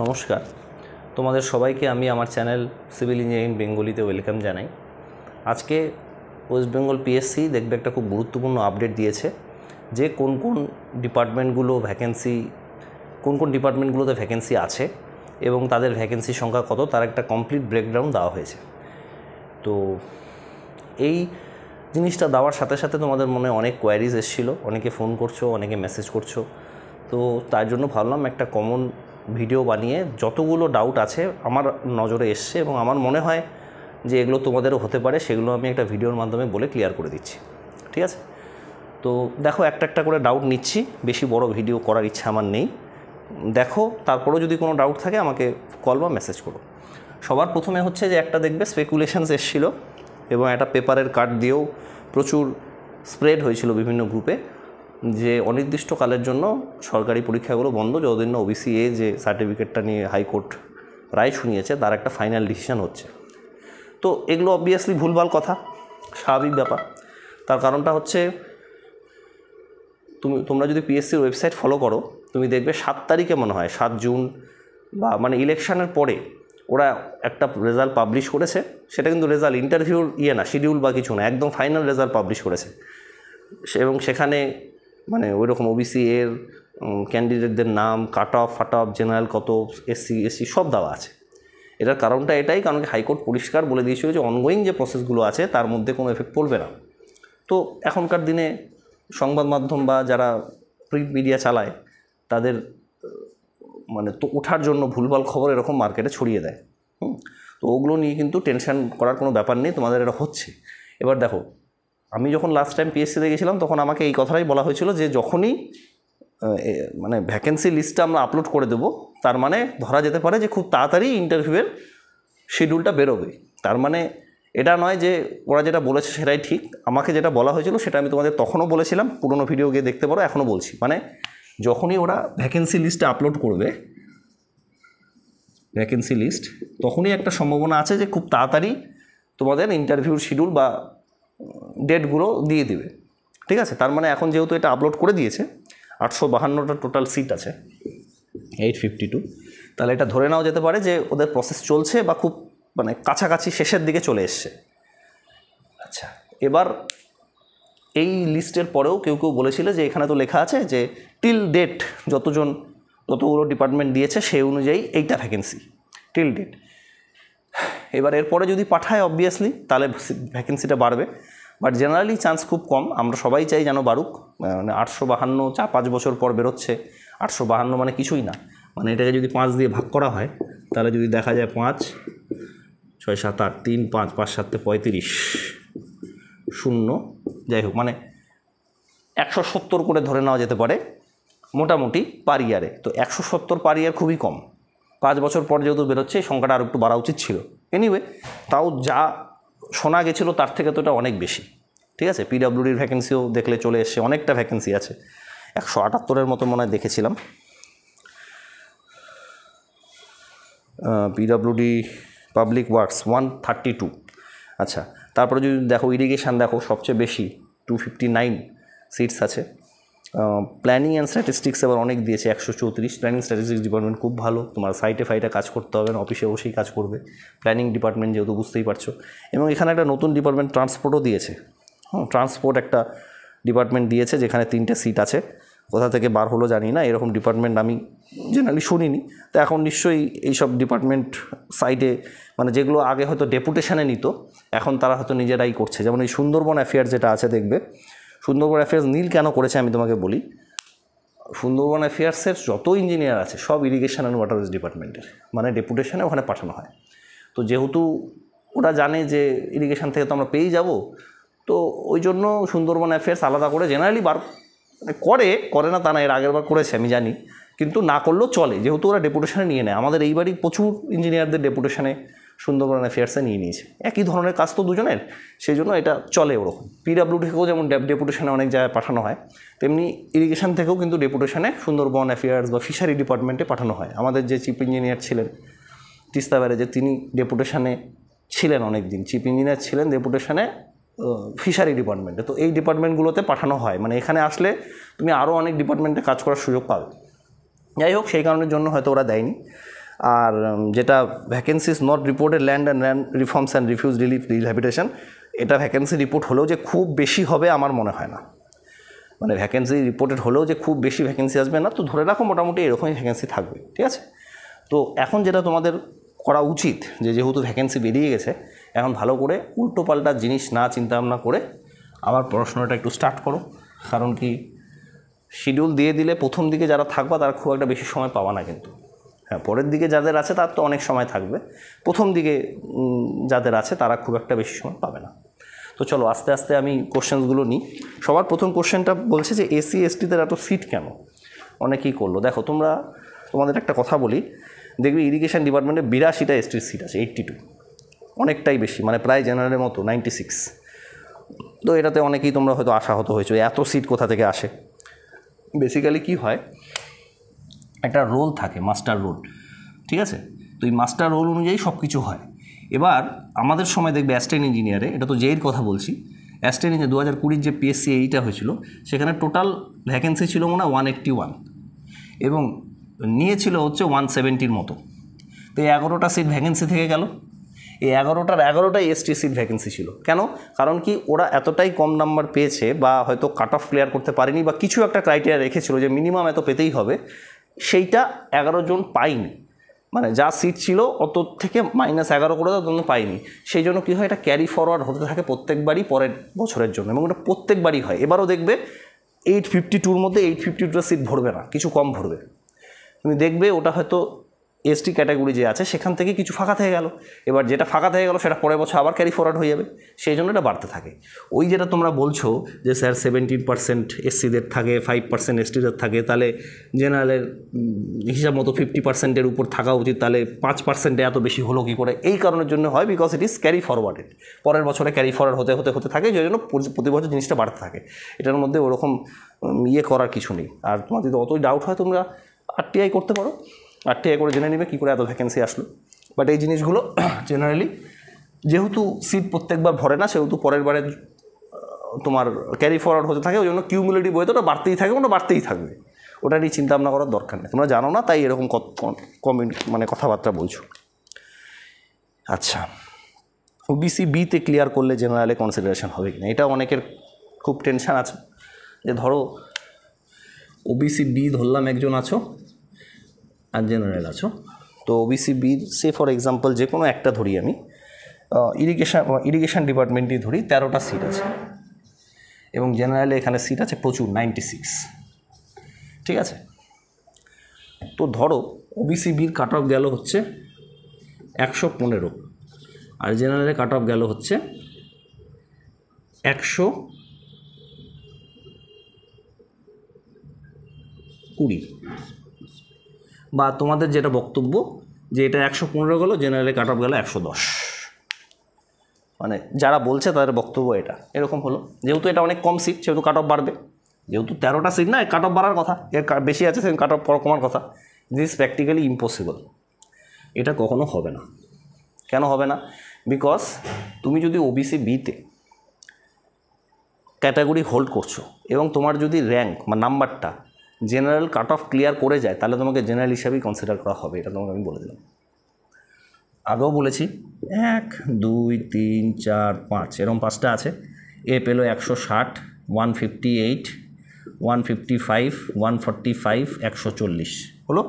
নমস্কার, তোমাদের সবাইকে আমি আমার চ্যানেল সিভিল ইঞ্জিনিয়ারিং বেঙ্গলিতে ওয়েলকাম জানাই। আজকে ওয়েস্ট বেঙ্গল পিএসসি দেখবে একটা খুব গুরুত্বপূর্ণ আপডেট দিয়েছে যে কোন কোন ডিপার্টমেন্টগুলোতে ভ্যাকেন্সি আছে এবং তাদের ভ্যাকেন্সি সংখ্যা কত, তার একটা কমপ্লিট ব্রেকডাউন দেওয়া হয়েছে। তো এই জিনিসটা দেওয়ার সাথে সাথে তোমাদের মনে অনেক কোয়ারিজ এসেছিলো, অনেকে ফোন করছো, অনেকে মেসেজ করছো। তো তার জন্য ভাবলাম একটা কমন ভিডিও বানিয়ে যতগুলো ডাউট আছে আমার নজরে এসছে এবং আমার মনে হয় যে এগুলো তোমাদেরও হতে পারে, সেগুলো আমি একটা ভিডিওর মাধ্যমে বলে ক্লিয়ার করে দিচ্ছি। ঠিক আছে? তো দেখো, একটা একটা করে ডাউট নিচ্ছি, বেশি বড় ভিডিও করার ইচ্ছা আমার নেই। দেখো, তারপরেও যদি কোনো ডাউট থাকে আমাকে কল বা মেসেজ করো। সবার প্রথমে হচ্ছে যে একটা দেখবে স্পেকুলেশনস এসেছিল এবং একটা পেপারের কাট দিয়েও প্রচুর স্প্রেড হয়েছিল বিভিন্ন গ্রুপে যে অনির্দিষ্টকালের জন্য সরকারি পরীক্ষাগুলো বন্ধ, যতদিন না ওবিসি যে সার্টিফিকেটটা নিয়ে হাইকোর্ট রায় শুনিয়েছে তার একটা ফাইনাল ডিসিশন হচ্ছে। তো এগুলো অবভিয়াসলি ভুলভাল কথা, স্বাভাবিক ব্যাপার। তার কারণটা হচ্ছে তোমরা যদি পিএসসির ওয়েবসাইট ফলো করো, তুমি দেখবে 7 তারিখে মনে হয় 7 জুন বা মানে ইলেকশনের পরে ওরা একটা রেজাল্ট পাবলিশ করেছে। সেটা কিন্তু রেজাল্ট ইন্টারভিউর না, শিডিউল বা কিছু না, একদম ফাইনাল রেজাল্ট পাবলিশ করেছে। এবং সেখানে মানে ওই রকম ওবিসি ক্যান্ডিডেটদের নাম, কাট অফ জেনারেল কত, এসসি সব দেওয়া আছে। এটার কারণটা এটাই, কারণ হাইকোর্ট পরিষ্কার বলে দিয়েছিল যে অনগোয়িং যে প্রসেসগুলো আছে তার মধ্যে কোনো এফেক্ট পড়বে না। তো এখনকার দিনে সংবাদ মাধ্যম বা যারা প্রিন্ট মিডিয়া চালায় তাদের মানে তো ওঠার জন্য ভুলভাল খবর এরকম মার্কেটে ছড়িয়ে দেয়। তো ওগুলো নিয়ে কিন্তু টেনশন করার কোনো ব্যাপার নেই, তোমাদের এটা হচ্ছে। এবার দেখো, আমি যখন লাস্ট টাইম পিএসসিতে গেছিলাম তখন আমাকে এই কথাটাই বলা হয়েছিল যে যখনই মানে ভ্যাকেন্সি লিস্টটা আমরা আপলোড করে দেবো, তার মানে ধরা যেতে পারে যে খুব তাড়াতাড়ি ইন্টারভিউয়ের শিডিউলটা বেরোবে। তার মানে এটা নয় যে ওরা যেটা বলেছে সেটাই ঠিক। আমাকে যেটা বলা হয়েছিল সেটা আমি তোমাদের তখনও বলেছিলাম, পুরোনো ভিডিও গিয়ে দেখতে পারো, এখনও বলছি। মানে যখনই ওরা ভ্যাকেন্সি লিস্টে আপলোড করবে ভ্যাকেন্সি লিস্ট, তখনই একটা সম্ভাবনা আছে যে খুব তাড়াতাড়ি তোমাদের ইন্টারভিউর শিডিউল বা ডেটগুলো দিয়ে দেবে। ঠিক আছে? তার মানে এখন যেহেতু এটা আপলোড করে দিয়েছে, 852টা টোটাল সিট আছে, 852, তাহলে এটা ধরে নেওয়া যেতে পারে যে ওদের প্রসেস চলছে বা খুব মানে কাছাকাছি শেষের দিকে চলে এসছে। আচ্ছা, এবার এই লিস্টের পরেও কেউ কেউ বলেছিল যে এখানে তো লেখা আছে যে টিল ডেট যতগুলো ডিপার্টমেন্ট দিয়েছে সেই অনুযায়ী এইটা ভ্যাকেন্সি টিল ডেট। এবার এরপরে যদি পাঠায় অবভিয়াসলি তাহলে ভ্যাকেন্সিটা বাড়বে, বাট জেনারেলি চান্স খুব কম। আমরা সবাই চাই যেন বাড়ুক। মানে 852 4-5 বছর পর বেরোচ্ছে, 852 মানে কিছুই না। মানে এটাকে যদি 5 দিয়ে ভাগ করা হয় তাহলে যদি দেখা যায় 5, 6, 7, 8, 3, 5, 5, 7, 35, 0, যাই হোক মানে 170 করে ধরে নেওয়া যেতে পারে মোটামুটি পার ইয়ারে। তো 170 পার ইয়ার খুবই কম। 5 বছর পর যেহেতু বেরোচ্ছে এই সংখ্যাটা আরও একটু বাড়া উচিত ছিল। এনিওয়ে, তাও যা শোনা গেছিলো তার থেকে তো এটা অনেক বেশি। ঠিক আছে? পিডাব্লিউডির ভ্যাকেন্সিও দেখলে চলে এসছে, অনেকটা ভ্যাকেন্সি আছে, 178-এর মতো মনে হয় দেখেছিলাম। PWD public works 132। আচ্ছা, তারপরে যদি দেখো ইরিগেশান, দেখো সবচেয়ে বেশি 259 সিটস আছে। প্ল্যানিং অ্যান্ড স্ট্যাটিস্টিক্স এবার অনেক দিয়েছে, 134। প্ল্যানিং স্ট্যাটিস্টিক্স ডিপার্টমেন্ট খুব ভালো, তোমার সাইটে কাজ করতে হবে না, অফিসে বসেই কাজ করবে। প্ল্যানিং ডিপার্টমেন্ট যেহেতু বুঝতেই পারছো। এবং এখানে একটা নতুন ডিপার্টমেন্ট ট্রান্সপোর্টও দিয়েছে। ট্রান্সপোর্ট একটা ডিপার্টমেন্ট দিয়েছে যেখানে 3টে সিট আছে। কোথা থেকে বার হলো জানি না, এরকম ডিপার্টমেন্ট আমি জেনারেলি শুনিনি। তো এখন নিশ্চয়ই এইসব ডিপার্টমেন্ট সাইটে মানে যেগুলো আগে হয়তো ডেপুটেশনে নিত, এখন তারা হয়তো নিজেরাই করছে। যেমন এই সুন্দরবন অ্যাফেয়ার্স যেটা আছে, দেখবে সুন্দরবন অ্যাফেয়ার্স নীল কেন করেছে আমি তোমাকে বলি। সুন্দরবন অ্যাফেয়ার্সের যত ইঞ্জিনিয়ার আছে সব ইরিগেশন অ্যান্ড ওয়াটারওয়েজ ডিপার্টমেন্টের, মানে ডেপুটেশনে ওখানে পাঠানো হয়। তো যেহেতু ওরা জানে যে ইরিগেশন থেকে তো আমরা পেয়েই যাব, তো ওই জন্য সুন্দরবন অ্যাফেয়ার্স আলাদা করে জেনারেলি করে না তা না, এর আগের বার করেছে আমি জানি, কিন্তু না করলেও চলে যেহেতু ওরা ডেপুটেশনে নিয়ে নেয়। আমাদের এইবারই প্রচুর ইঞ্জিনিয়ারদের ডেপুটেশনে সুন্দরবন অ্যাফেয়ার্সে নিয়ে নিয়েছে, একই ধরনের কাজ তো দুজনের, সেই জন্য এটা চলে ওরকম। পিডাব্লিউ থেকেও যেমন ডেপুটেশনে অনেক জায়গায় পাঠানো হয়, তেমনি ইরিগেশন থেকেও কিন্তু ডেপুটেশনে সুন্দরবন অ্যাফেয়ার্স বা ফিশারি ডিপার্টমেন্টে পাঠানো হয়। আমাদের যে চিফ ইঞ্জিনিয়ার ছিলেন তিস্তা ব্যারেজে, তিনি ডেপুটেশনে ছিলেন অনেক দিন, চিফ ইঞ্জিনিয়ার ছিলেন ডেপুটেশনে ফিশারি ডিপার্টমেন্টে। তো এই ডিপার্টমেন্টগুলোতে পাঠানো হয়, মানে এখানে আসলে তুমি আরও অনেক ডিপার্টমেন্টে কাজ করার সুযোগ পাবে। যাই হোক, সেই কারণের জন্য হয়তো ওরা দেয়নি। আর যেটা vacancies not reported land reforms and refuse relief rehabilitation, এটা ভ্যাকেন্সি রিপোর্ট হলেও যে খুব বেশি হবে আমার মনে হয় না, মানে ভ্যাকেন্সি রিপোর্টেড হলেও যে খুব বেশি ভ্যাকেন্সি আসবে না, তো ধরে রাখো মোটামুটি এরকমই ভ্যাকেন্সি থাকবে, ঠিক আছে। তো এখন যেটা তোমাদের করা উচিত, যেহেতু ভ্যাকেন্সি বেরিয়ে গেছে, এখন ভালো করে উল্টোপাল্টা জিনিস না চিন্তা ভাবনা করে আবার পড়াশোনাটা একটু স্টার্ট করো। কারণ কি, শিডিউল দিয়ে দিলে প্রথম দিকে যারা থাকবা তারা খুব একটা বেশি সময় পাবা না, কিন্তু হ্যাঁ পরের দিকে যাদের আছে তার তো অনেক সময় থাকবে, প্রথম দিকে যাদের আছে তারা খুব একটা বেশি সময় পাবে না। তো চলো আস্তে আস্তে আমি কোশ্চেনগুলো নিই। সবার প্রথম কোশ্চেনটা বলছে যে এসসি এসটিদের এত সিট কেন, অনেকেই করলো। দেখো তোমাদের একটা কথা বলি, দেখবি ইরিগেশন ডিপার্টমেন্টে 82টা এসটির সিট আছে, 82, অনেকটাই বেশি, মানে প্রায় জেনারেলের মতো 96। তো এটাতে অনেকেই তোমরা হয়তো আশাহত হয়েছো এত সিট কোথা থেকে আসে। বেসিক্যালি কি হয়, একটা রোল থাকে, মাস্টার রোল, ঠিক আছে। তো এই মাস্টার রোল অনুযায়ী সব কিছু হয়। এবার আমাদের সময় দেখবে অ্যাসিস্ট্যান্ট ইঞ্জিনিয়ারে, এটা তো জেইর কথা বলছি, অ্যাসিস্ট্যান্ট ইঞ্জিনিয়ার 2020 যে পিএসসি এইটা হয়েছিল, সেখানে টোটাল ভ্যাকেন্সি ছিল মনে হয় 181 এবং নিয়েছিল হচ্ছে 170-র মতো। তো এই 11টা সিট ভ্যাকেন্সি থেকে গেল। এই 11টাই এসটি সিট ভ্যাকেন্সি ছিল। কেন? কারণ কি, ওরা এতটাই কম নাম্বার পেয়েছে বা হয়তো কাট অফ ক্লিয়ার করতে পারেনি বা কিছু একটা ক্রাইটেরিয়া রেখেছিল যে মিনিমাম এত পেতেই হবে, সেইটা 11 জন পায়নি। মানে যা সিট ছিল অত থেকে -11 করে দেওয়া তখন পাইনি। সেই জন্য কী হয়, এটা ক্যারি ফরওয়ার্ড হতে থাকে প্রত্যেকবারই পরের বছরের জন্য, এবং এটা প্রত্যেকবারই হয়। এবারও দেখবে 852-র মধ্যে 852টা সিট ভরবে না, কিছু কম ভরবে। তুমি দেখবে ওটা হয়তো এসটি ক্যাটাগরি যে আছে সেখান থেকে কিছু ফাঁকা থেকে গেল, এবার যেটা ফাঁকা থেকে গেল সেটা পরের বছর আবার ক্যারি ফরওয়ার্ড হয়ে যাবে, সেই জন্য এটা বাড়তে থাকে। ওই যেটা তোমরা বলছো যে স্যার 17% এসসিদের থাকে, 5% এসটিদের থাকে, তাহলে জেনারেলের হিসাব মতো 50%-এর উপর থাকা উচিত, তাহলে 5%-এ এত বেশি হলো কী করে? এই কারণের জন্য হয়, because it is carry forwarded, পরের বছরে ক্যারি ফরওয়ার্ড হতে থাকে, সেই জন্য প্রতি বছর জিনিসটা বাড়তে থাকে। এটার মধ্যে ওরকম করার কিছু নেই। আর তোমার যদি অতই ডাউট হয় তোমরা আরটিআই করতে পারো, আরটিআই করে জেনে নেবে কী করে এত ভ্যাকেন্সি আসলো। বাট এই জিনিসগুলো জেনারেলি যেহেতু সিট প্রত্যেকবার ভরে না, সেহেতু পরের বারে তোমার ক্যারি ফরওয়ার্ড হতে থাকে, ওই জন্য কিউমুলেটিভ ওয়েতে ওটা বাড়তেই থাকে, ওটা বাড়তেই থাকবে, ওটা নিয়ে চিন্তা ভাবনা করার দরকার নেই। তোমরা জানো না তাই এরকম মানে কথাবার্তা বলছো। আচ্ছা, ওবিসি বিতে ক্লিয়ার করলে জেনারেলে কনসিডারেশন হবে কিনা, এটা অনেকের খুব টেনশান আছে। যে ধরো ওবিসি বি ধরলাম একজন আছো আর জেনারেল আছো, তো ওবিসি বির সে ফর এক্সাম্পল যে কোনো একটা ধরি, আমি ইরিগেশন ডিপার্টমেন্টই ধরি, 13টা সিট আছে এবং জেনারেলে এখানে সিট আছে প্রচুর, 96, ঠিক আছে। তো ধরো ওবিসি বির কাট অফ গেল হচ্ছে 115 আর জেনারেলে কাট অফ গেল হচ্ছে 120, বা তোমাদের যেটা বক্তব্য যে এটা 115 গেল, জেনারেলে কাট অফ গেল 110, মানে যারা বলছে তাদের বক্তব্য এটা এরকম হলো। যেহেতু এটা অনেক কম সিট সেহেতু কাট অফ বাড়বে, যেহেতু 13টা সিট না, কাট অফ বাড়ার কথা, এর বেশি আছে সেখানে কাট অফ কমার কথা। দিস প্র্যাকটিক্যালি ইম্পসিবল, এটা কখনো হবে না। কেন হবে না? বিকজ তুমি যদি ওবিসি বিতে ক্যাটাগরি হোল্ড করছো এবং তোমার যদি র্যাঙ্ক বা নাম্বারটা জেনারেল কাট অফ ক্লিয়ার করে যায়, তাহলে তোমাকে জেনারেল হিসাবেই কনসিডার করা হবে, এটা তোমাকে আমি বলে দিলাম। আগেও বলেছি 1, 2, 3, 4, 5 এরকম 5টা আছে। এ পেলো 160, 158, 155, 145, 140 হলো।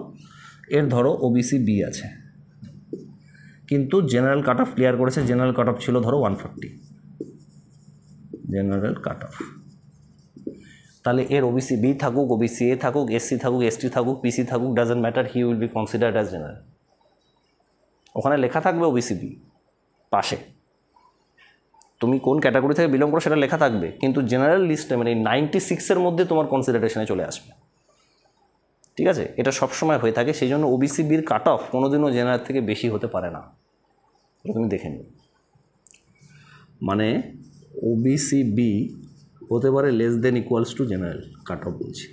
এর ধরো ওবিসি বি আছে, কিন্তু জেনারেল কাট অফ ক্লিয়ার করেছে, জেনারেল কাট অফ ছিল ধরো 140, জেনারেল কাট অফ। তাহলে এর ওবিসি বি থাকুক, ওবিসি এ থাকুক, এসসি থাকুক, এসটি থাকুক, পিসি থাকুক, doesn't matter, he will be considered as general. ওখানে লেখা থাকবে ওবিসি বি পাশে, তুমি কোন ক্যাটাগরি থেকে বিলং করো সেটা লেখা থাকবে, কিন্তু জেনারেল লিস্টে মানে 96-এর মধ্যে তোমার কনসিডারেশনে চলে আসবে, ঠিক আছে। এটা সবসময় হয়ে থাকে, সেই জন্য ওবিসি বির কাট অফ কোনোদিনও জেনারেল থেকে বেশি হতে পারে না, এটা তুমি দেখে নিও। মানে ওবিসি বি হতে পারে less than equals to general cut off বলছি,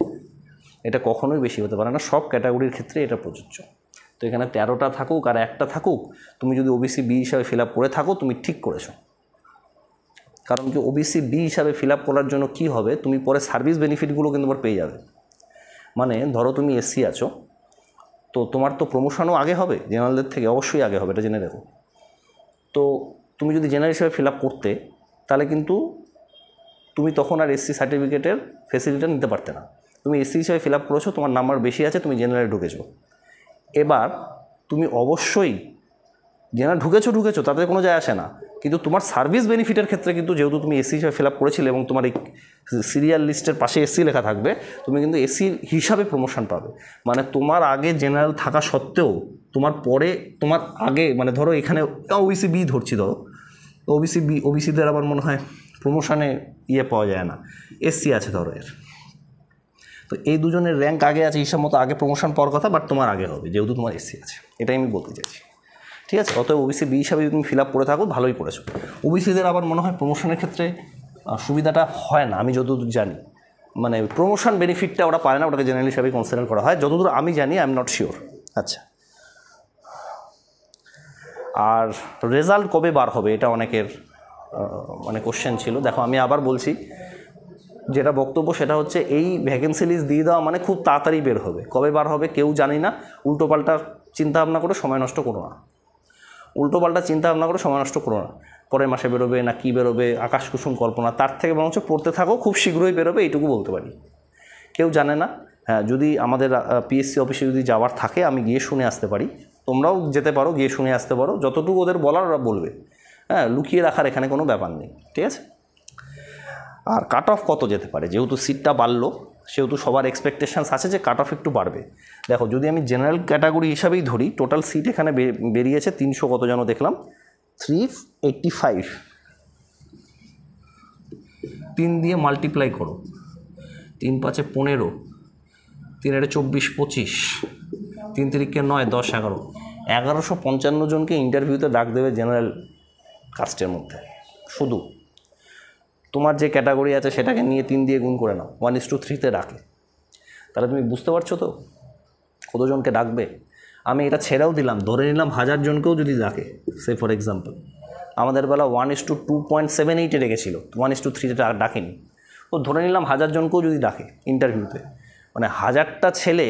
এটা কখনোই বেশি হতে পারে না, সব ক্যাটাগরির ক্ষেত্রে এটা প্রযোজ্য। তো এখানে 13টা থাকুক আর একটা থাকুক, তুমি যদি ওবিসি বি হিসাবে ফিল আপ করে থাকো তুমি ঠিক করেছো। কারণ কি, ওবিসি বি হিসাবে ফিল আপ করার জন্য কী হবে, তুমি পরে সার্ভিস বেনিফিটগুলো কিন্তু আবার পেয়ে যাবে। মানে ধরো তুমি এসসি আছো, তো তোমার তো প্রমোশনও আগে হবে জেনারেলদের থেকে, অবশ্যই আগে হবে, এটা জেনে রেখো। তো তুমি যদি জেনারেল হিসেবে ফিল আপ করতে, তাহলে কিন্তু তুমি তখন আর এসসি সার্টিফিকেটের ফেসিলিটিটা নিতে পারতে না। তুমি এসসি হিসেবে ফিল আপ করেছো, তোমার নাম্বার বেশি আছে, তুমি জেনারেলে ঢুকেছো। এবার তুমি অবশ্যই জেনারেল ঢুকেছো তাতে কোনো যায় আসে না, কিন্তু তোমার সার্ভিস বেনিফিটের ক্ষেত্রে কিন্তু যেহেতু তুমি এসসি হিসাবে ফিল আপ করেছিলে এবং তোমার এই সিরিয়াল লিস্টের পাশে এসসি লেখা থাকবে, তুমি কিন্তু এসসি হিসাবে প্রমোশন পাবে। মানে তোমার আগে জেনারেল থাকা সত্ত্বেও তোমার পরে, তোমার আগে মানে ধরো এখানে ওবিসি বি ধরছি, ধরো ওবিসিদের আবার মনে হয় প্রমোশনে পাওয়া যায় না, এসসি আছে ধরো এর, তো এই দুজনের র্যাঙ্ক আগে আছে, হিসাব মতো আগে প্রমোশন পাওয়ার কথা, বাট তোমার আগে হবে যেহেতু তোমার এসসি আছে, এটাই আমি বলতে চাইছি। ঠিক আছে, অতএব ওবিসি বি হিসাবে যদি তুমি ফিল আপ করে থাকো ভালোই করেছো। ওবিসিদের আবার মনে হয় প্রমোশনের ক্ষেত্রে সুবিধাটা হয় না, আমি যতদূর জানি, মানে প্রমোশন বেনিফিটটা ওরা পায় না, ওটাকে জেনারেল হিসাবে কনসিডার করা হয় যতদূর আমি জানি, আই এম নট শিওর। আচ্ছা, আর রেজাল্ট কবে বার হবে এটা অনেকের মানে কোশ্চেন ছিল। দেখো আমি আবার বলছি, যেটা বক্তব্য সেটা হচ্ছে এই ভ্যাকেন্সি লিস্ট দিয়ে দেওয়া মানে খুব তাড়াতাড়ি বের হবে, কবে বার হবে কেউ জানি না। উল্টোপাল্টা চিন্তাভাবনা করে সময় নষ্ট করো না, উল্টোপাল্টা চিন্তাভাবনা করে সময় নষ্ট করো না, পরের মাসে বেরোবে না কি বেরোবে, আকাশ কুসুম কল্পনা, তার থেকে বরঞ্চ পড়তে থাকো, খুব শীঘ্রই বেরোবে, এইটুকু বলতে পারি। কেউ জানে না। হ্যাঁ, যদি আমাদের পিএসসি অফিসে যদি যাওয়ার থাকে আমি গিয়ে শুনে আসতে পারি, তোমরাও যেতে পারো, গিয়ে শুনে আসতে পারো, যতটুকু ওদের বলার ওরা বলবে। হ্যাঁ, লুকিয়ে রাখার এখানে কোনো ব্যাপার নেই, ঠিক আছে। আর কাট অফ কত যেতে পারে, যেহেতু সিটটা বাড়লো সেহেতু সবার এক্সপেকটেশানস আছে যে কাট অফ একটু বাড়বে। দেখো যদি আমি জেনারেল ক্যাটাগরি হিসাবেই ধরি, টোটাল সিট এখানে বেরিয়েছে 300 কত যেন দেখলাম, 385, 3 দিয়ে মাল্টিপ্লাই করো, 3 5 15, 3 24 25, 3 3 9 10 11, 1155 জনকে ইন্টারভিউতে ডাক দেবে জেনারেল কাস্টের মধ্যে। শুধু তোমার যে ক্যাটাগরি আছে সেটাকে নিয়ে 3 দিয়ে গুণ করে নাও, 1:3 ডাকে, তাহলে তুমি বুঝতে পারছো তো কতজনকে ডাকবে। আমি এটা ছেড়েও দিলাম, ধরে নিলাম 1000 জনকেও যদি ডাকে, সে ফর এক্সাম্পল, আমাদের বেলা 1:2.78 রেখেছিল, 1:3 ডাকেনি, তো ধরে নিলাম 1000 জনকেও যদি ডাকে ইন্টারভিউতে, মানে 1000টা ছেলে,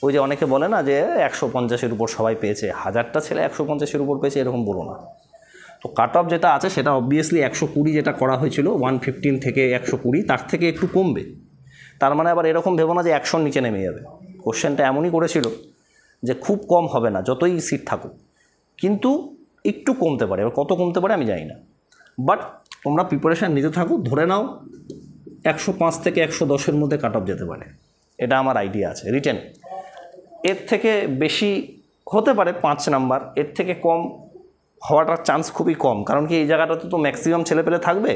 ওই যে অনেকে বলে না যে 150-এর উপর সবাই পেয়েছে, 1000টা ছেলে 150-এর উপর পেয়েছে এরকম বলো না। তো কাট অফ যেটা আছে সেটা অবভিয়াসলি 120 যেটা করা হয়েছিল, 115 থেকে 120, তার থেকে একটু কমবে। তার মানে আবার এরকম ভেবো না যে 100-র নিচে নেমে যাবে। কোশ্চেনটা এমনই করেছিল যে খুব কম হবে না যতই সিট থাকুক, কিন্তু একটু কমতে পারে, এবার কত কমতে পারে আমি জানি না, বাট তোমরা প্রিপারেশান নিতে থাকো, ধরে নাও 105 থেকে 110-এর মধ্যে কাট অফ যেতে পারে, এটা আমার আইডিয়া আছে রিটেন। এর থেকে বেশি হতে পারে 5 নাম্বার, এর থেকে কম হওয়াটার চান্স খুবই কম, কারণ কি এই জায়গাটাতে তো ম্যাক্সিমাম ছেলেপেলে থাকবে,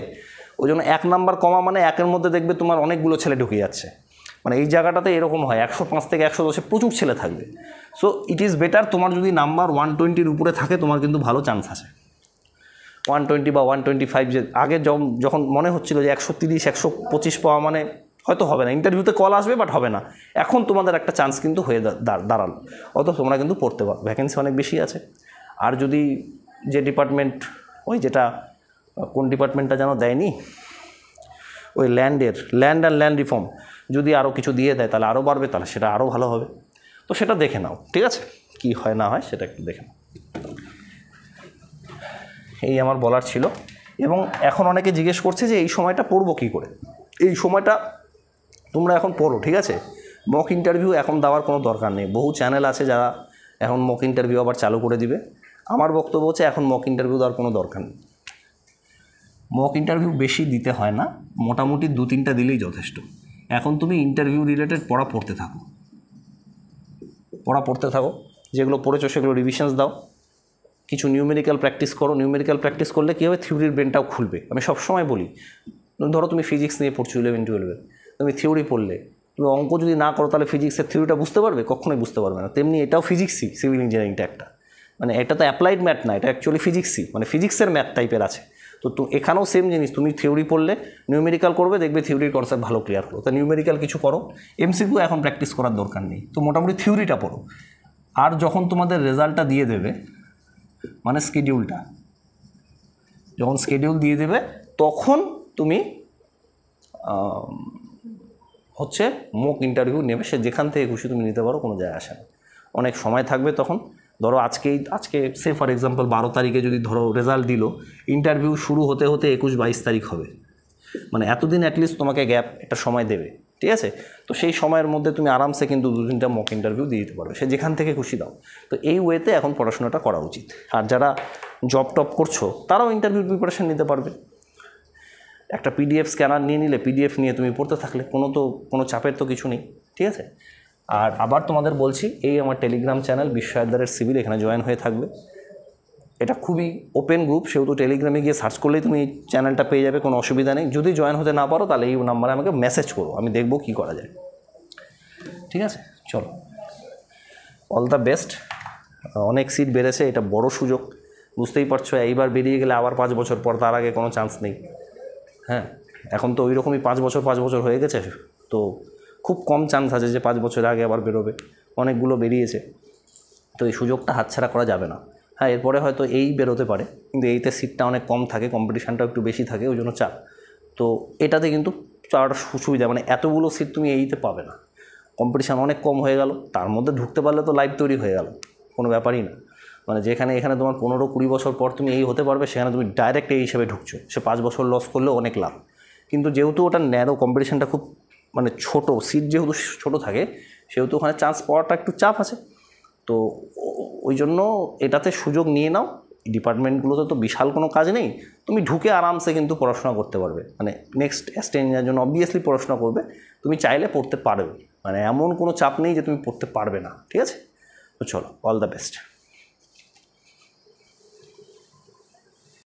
ওই জন্য 1 নাম্বার কমা মানে 1-এর মধ্যে দেখবে তোমার অনেকগুলো ছেলে ঢুকে যাচ্ছে, মানে এই জায়গাটাতে এরকম হয় 105 থেকে 110-এ প্রচুর ছেলে থাকবে। সো ইট ইজ বেটার তোমার যদি নাম্বার 120-র উপরে থাকে তোমার কিন্তু ভালো চান্স আছে। 120 বা 125 যে আগে যখন মনে হচ্ছিল যে 130 125 পাওয়া মানে হয়তো হবে না, ইন্টারভিউতে কল আসবে বাট হবে না, এখন তোমাদের একটা চান্স কিন্তু হয়ে দাঁড়ালো, অত তোমরা কিন্তু পড়তে পারো, ভ্যাকেন্সি অনেক বেশি আছে। আর যদি যে ডিপার্টমেন্ট, ওই যেটা কোন ডিপার্টমেন্টটা যেন দেয়নি, ওই ল্যান্ড অ্যান্ড ল্যান্ড রিফর্ম যদি আরও কিছু দিয়ে দেয় তাহলে আরও বাড়বে, তাহলে সেটা আরও ভালো হবে। তো সেটা দেখে নাও, ঠিক আছে, কি হয় না হয় সেটা একটু দেখে নাও। এই আমার বলার ছিল। এবং এখন অনেকে জিজ্ঞেস করছে যে এই সময়টা পড়বো কী করে। এই সময়টা তোমরা এখন পড়ো, ঠিক আছে, মক ইন্টারভিউ এখন দেওয়ার কোনো দরকার নেই, বহু চ্যানেল আছে যারা এখন মক ইন্টারভিউ আবার চালু করে দিবে। আমার বক্তব্য হচ্ছে এখন মক ইন্টারভিউ দেওয়ার কোনো দরকার নেই, মক ইন্টারভিউ বেশি দিতে হয় না, মোটামুটি 2-3টা দিলেই যথেষ্ট। এখন তুমি ইন্টারভিউ রিলেটেড পড়া পড়তে থাকো, যেগুলো পড়েছো সেগুলো রিভিশনস দাও, কিছু নিউমেরিক্যাল প্র্যাকটিস করো। নিউমেরিক্যাল প্র্যাকটিস করলে কী হবে, থিওরির ব্রেনটাও খুলবে। আমি সবসময় বলি, ধরো তুমি ফিজিক্স নিয়ে পড়ছো 11-12, তুমি থিওরি পড়লে, তুমি অঙ্ক যদি না করো তাহলে ফিজিক্সের থিওরিটা বুঝতে পারবে? কখনোই বুঝতে পারবে না। তেমনি এটাও ফিজিক্সই, সিভিল ইঞ্জিনিয়ারিংটা একটা, মানে এটা তো অ্যাপ্লাইড ম্যাথ না, এটা অ্যাকচুয়ালি ফিজিক্সই, মানে ফিজিক্সের ম্যাথ টাইপের আছে। তো এখানেও সেম জিনিস, তুমি থিওরি পড়লে নিউমেরিক্যাল করবে, দেখবে থিওরির কনসেপ্ট ভালো ক্লিয়ার করো। তো নিউমেরিক্যাল কিছু করো, এমসিকিউ এখন প্র্যাকটিস করার দরকার নেই, তো মোটামুটি থিওরিটা পড়ো। আর যখন তোমাদের রেজাল্টটা দিয়ে দেবে, মানে যখন স্কেডিউল দিয়ে দেবে তখন তুমি হচ্ছে মক ইন্টারভিউ নেবে, সে যেখান থেকে খুশি তুমি নিতে পারো, কোনো যায় আসে না। অনেক সময় থাকবে তখন। ধরো আজকে সে ফর এক্সাম্পল 12 তারিখে যদি ধরো রেজাল্ট দিল, ইন্টারভিউ শুরু হতে হতে 21-22 তারিখ হবে, মানে এতদিন অ্যাটলিস্ট তোমাকে গ্যাপ একটা সময় দেবে, ঠিক আছে? তো সেই সময়ের মধ্যে তুমি আরামসে কিন্তু 2-3টা মক ইন্টারভিউ দিয়ে দিতে পারবে, সে যেখান থেকে খুশি দাও। তো এই ওয়েতে এখন পড়াশোনাটা করা উচিত। আর যারা জব টপ করছো তারাও ইন্টারভিউ প্রিপারেশান নিতে পারবে। একটা পিডিএফ স্ক্যানার নিয়ে নিলে, পিডিএফ নিয়ে তুমি পড়তে থাকলে কোনো চাপের তো কিছু নেই, ঠিক আছে? আর আবার তোমাদের বলছি, এই আমার টেলিগ্রাম চ্যানেল বিশ্ববিদ্যালয়ের সিভিল, এখানে জয়েন হয়ে থাকবে। এটা খুবই ওপেন গ্রুপ, সেহেতু টেলিগ্রামে গিয়ে সার্চ করলেই তুমি এই চ্যানেলটা পেয়ে যাবে, কোনো অসুবিধা নেই। যদি জয়েন হতে না পারো তাহলে এই নাম্বারে আমাকে মেসেজ করো, আমি দেখবো কী করা যায়, ঠিক আছে? চলো, অল দ্য বেস্ট। অনেক সিট বেড়েছে, এটা বড় সুযোগ, বুঝতেই পারছো। এইবার বেরিয়ে গেলে আবার 5 বছর পর, তার আগে কোনো চান্স নেই। হ্যাঁ, এখন তো ওই রকমই 5 বছর হয়ে গেছে, তো খুব কম চান্স আছে যে 5 বছর আগে আবার বেরোবে। অনেকগুলো বেরিয়েছে, তো এই সুযোগটা হাতছাড়া করা যাবে না। হ্যাঁ, এরপরে হয়তো এই বেরোতে পারে, কিন্তু এইতে সিটটা অনেক কম থাকে, কম্পিটিশানটা একটু বেশি থাকে, ওই জন্য চাপ। তো এটাতে কিন্তু চাওয়াটা সুবিধা, মানে এতগুলো সিট তুমি এইতে পাবে না, কম্পিটিশান অনেক কম হয়ে গেল, তার মধ্যে ঢুকতে পারলে তো লাইফ তৈরি হয়ে গেল, কোনো ব্যাপারই না। মানে এখানে তোমার 15-20 বছর পর তুমি এই হতে পারবে, সেখানে তুমি ডাইরেক্ট এই হিসেবে ঢুকছো, সে 5 বছর লস করলেও অনেক লাভ। কিন্তু যেহেতু ওটা ন্যারো, কম্পিটিশানটা খুব মানে ছোটো, সিট যেহেতু ছোটো থাকে, সেহেতু ওখানে চান্স পাওয়াটা একটু চাপ আছে। তো ওই জন্য এটাতে সুযোগ নিয়ে নাও। ডিপার্টমেন্টগুলোতে তো বিশাল কোনো কাজ নেই, তুমি ঢুকে আরামসে কিন্তু পড়াশোনা করতে পারবে। মানে নেক্সট স্টেজের জন্য অবভিয়াসলি পড়াশোনা করবে, তুমি চাইলে পড়তে পারবে, মানে এমন কোনো চাপ নেই যে তুমি পড়তে পারবে না, ঠিক আছে? তো চলো, অল দ্য বেস্ট।